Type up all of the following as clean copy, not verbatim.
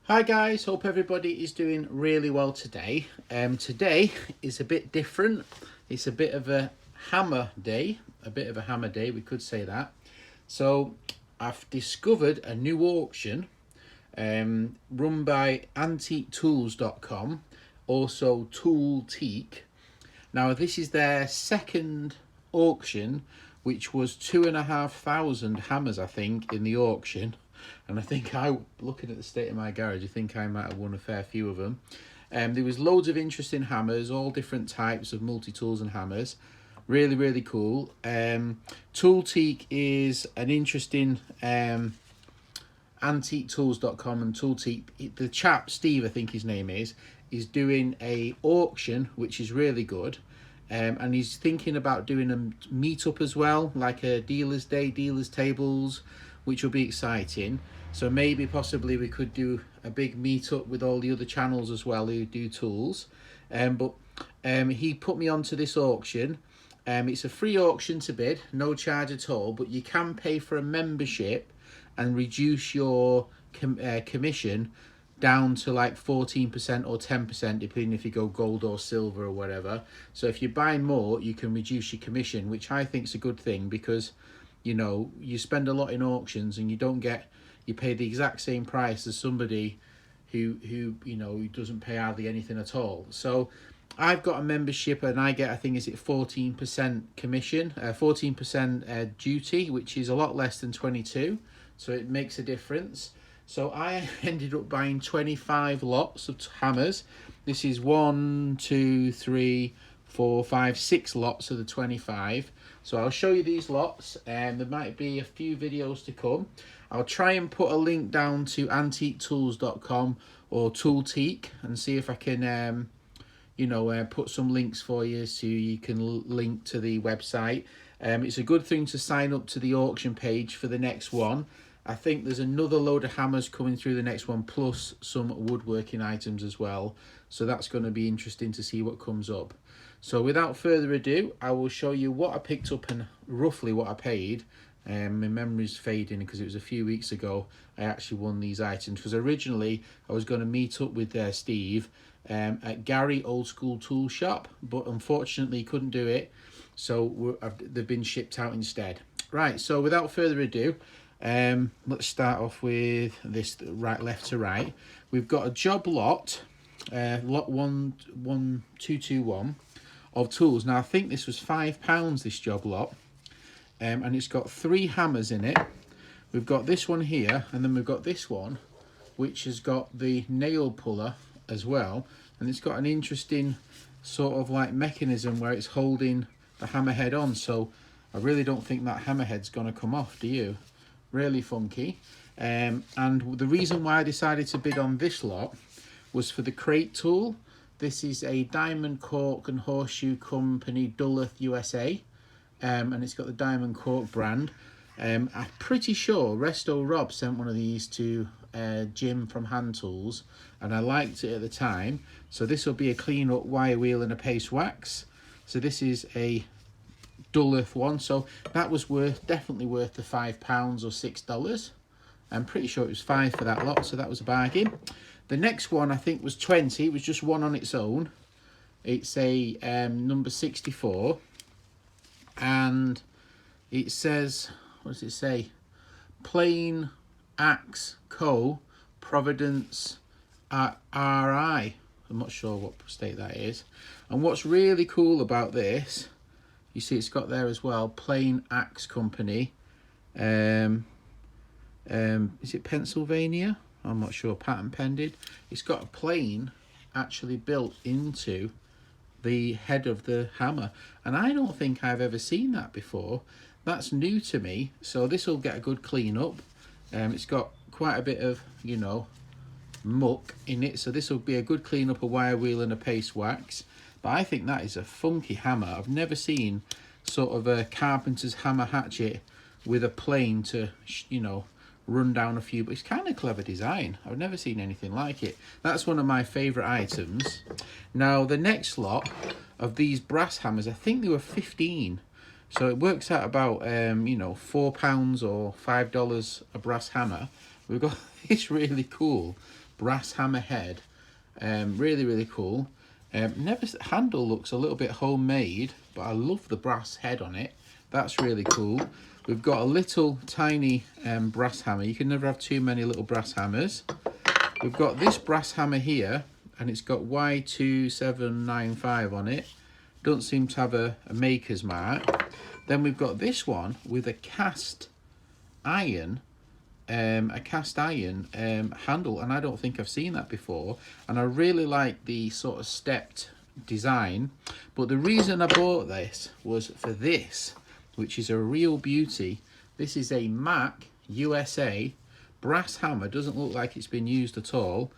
Hi guys, hope everybody is doing really well today. Today is a bit different. It's a bit of a hammer day, we could say that. So I've discovered a new auction run by antiquetools.com, also Toolteak. Now this is their second auction, which was 2,500 hammers, I think, in the auction. And I think looking at the state of my garage, I think I might have won a fair few of them. There was loads of interesting hammers, all different types of multi-tools and hammers. Really, really cool. Toolteak is an interesting antiquetools.com and Toolteak. The chap, Steve, I think his name is doing a auction, which is really good. And he's thinking about doing a meetup as well, like a dealer's day, dealer's tables, which will be exciting. So maybe possibly we could do a big meetup with all the other channels as well who do tools. But he put me onto this auction. It's a free auction to bid, no charge at all, but you can pay for a membership and reduce your commission down to like 14% or 10%, depending if you go gold or silver or whatever. So if you buy more, you can reduce your commission, which I think is a good thing, because you know, you spend a lot in auctions and you pay the exact same price as somebody who doesn't pay hardly anything at all. So I've got a membership and I get, I think, is it 14% commission, 14% duty, which is a lot less than 22. So it makes a difference. So I ended up buying 25 lots of hammers. This is 1, 2, 3, 4, 5, 6 lots of the 25. So I'll show you these lots, and there might be a few videos to come. I'll try and put a link down to antiquetools.com or Toolteak and see if I can put some links for you so you can link to the website. It's a good thing to sign up to the auction page for the next one. I think there's another load of hammers coming through the next one, plus some woodworking items as well. So that's going to be interesting to see what comes up. So without further ado, I will show you what I picked up and roughly what I paid. My memory's fading because it was a few weeks ago I actually won these items. Because originally I was going to meet up with Steve at Gary Old School Tool Shop, but unfortunately couldn't do it. So they've been shipped out instead. Right, so without further ado, let's start off with this left to right. We've got a job lot, lot 1221 of tools. Now I think this was £5, this job lot, and it's got 3 hammers in it. We've got this one here, and then we've got this one, which has got the nail puller as well, and it's got an interesting sort of like mechanism where it's holding the hammerhead on. So I really don't think that hammerhead's gonna come off, do you? Really funky. And the reason why I decided to bid on this lot was for the crate tool. This is a Diamond Cork and Horseshoe Company, Duluth, USA. And it's got the Diamond Cork brand. I'm pretty sure Resto Rob sent one of these to Jim from Hand Tools, and I liked it at the time. So this will be a clean up wire wheel and a paste wax. So this is a Duluth one. So that was definitely worth the £5 or $6. I'm pretty sure it was 5 for that lot, so that was a bargain. The next one I think was 20. It was just one on its own. It's a number 64, and it says, what does it say? Plain Axe Co. Providence RI. I'm not sure what state that is. And what's really cool about this, you see it's got there as well, Plain Axe Company. Is it Pennsylvania? I'm not sure, patent pending. It's got a plane actually built into the head of the hammer, and I don't think I've ever seen that before. That's new to me, so this will get a good clean up. It's got quite a bit of, muck in it, so this will be a good clean up, a wire wheel and a paste wax. But I think that is a funky hammer. I've never seen sort of a carpenter's hammer hatchet with a plane to, run down a few, but it's kind of clever design. I've never seen anything like it. That's one of my favorite items. Now the next lot of these brass hammers, I think they were 15, so it works out about £4 or $5 a brass hammer. We've got this really cool brass hammer head. Really, really cool. Handle looks a little bit homemade, but I love the brass head on it. That's really cool. We've got a little tiny brass hammer. You can never have too many little brass hammers. We've got this brass hammer here, and it's got Y2795 on it. Don't seem to have a maker's mark. Then we've got this one with a cast iron handle, and I don't think I've seen that before, and I really like the sort of stepped design. But the reason I bought this was for this, which is a real beauty. This is a Mac USA brass hammer. Doesn't look like it's been used at all,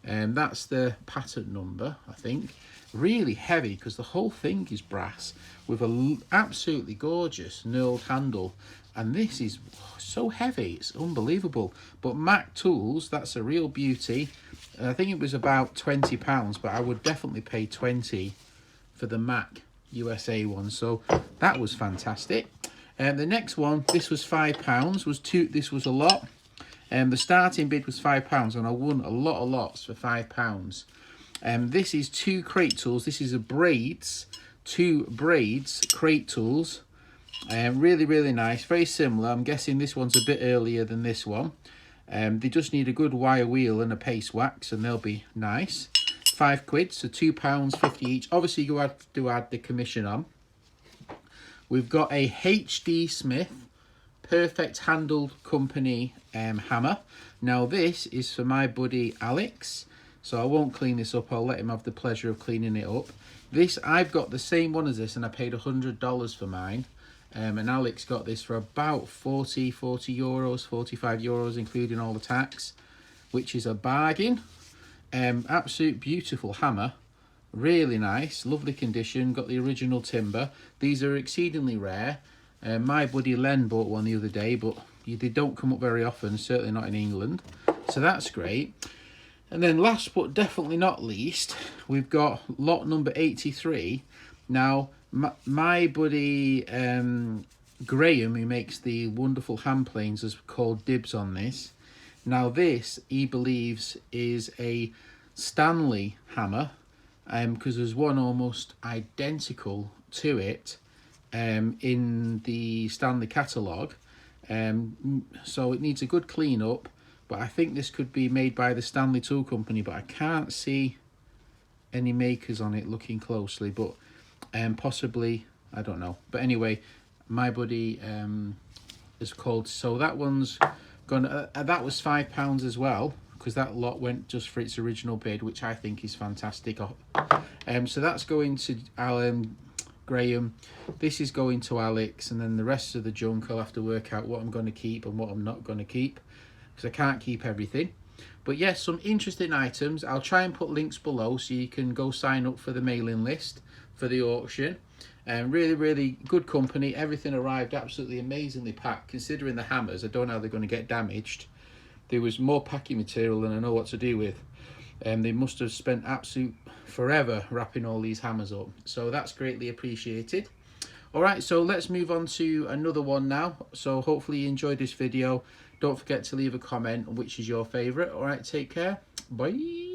and that's the patent number, I think. Really heavy, because the whole thing is brass with a absolutely gorgeous knurled handle, and this is so heavy, it's unbelievable. But Mac Tools, that's a real beauty. I think it was about £20, but I would definitely pay 20 for the Mac USA one. So that was fantastic. The next one, this was £5. This was a lot. The starting bid was £5, and I won a lot of lots for £5. This is two crate tools. This is two braids crate tools. Really, really nice. Very similar. I'm guessing this one's a bit earlier than this one. They just need a good wire wheel and a paste wax, and they'll be nice. £5, so £2.50 each. Obviously, you have to add the commission on. We've got a HD Smith Perfect Handled Company hammer. Now, this is for my buddy Alex, so I won't clean this up. I'll let him have the pleasure of cleaning it up. This, I've got the same one as this, and I paid $100 for mine. And Alex got this for about 40 euros, 45 euros, including all the tax, which is a bargain. Absolute beautiful hammer. Really nice, lovely condition, got the original timber. These are exceedingly rare. My buddy Len bought one the other day, but they don't come up very often, certainly not in England. So that's great. And then last but definitely not least, we've got lot number 83. Now, my buddy Graham, who makes the wonderful hand planes, has called dibs on this. Now this, he believes, is a Stanley hammer, because there's one almost identical to it in the Stanley catalogue. So it needs a good clean up, but I think this could be made by the Stanley Tool Company, but I can't see any makers on it looking closely, but possibly, I don't know. But anyway, my buddy is called, so that one's gonna that was £5 as well, because that lot went just for its original bid, which I think is fantastic. So that's going to Graham, this is going to Alex, and then the rest of the junk I'll have to work out what I'm going to keep and what I'm not going to keep, because I can't keep everything. But yes, some interesting items. I'll try and put links below so you can go sign up for the mailing list for the auction. Really, really good company. Everything arrived absolutely amazingly packed. Considering the hammers, I don't know how they're going to get damaged. There was more packing material than I know what to do with. They must have spent absolute forever wrapping all these hammers up. So that's greatly appreciated. All right, so let's move on to another one now. So hopefully you enjoyed this video. Don't forget to leave a comment on which is your favourite. All right, take care. Bye.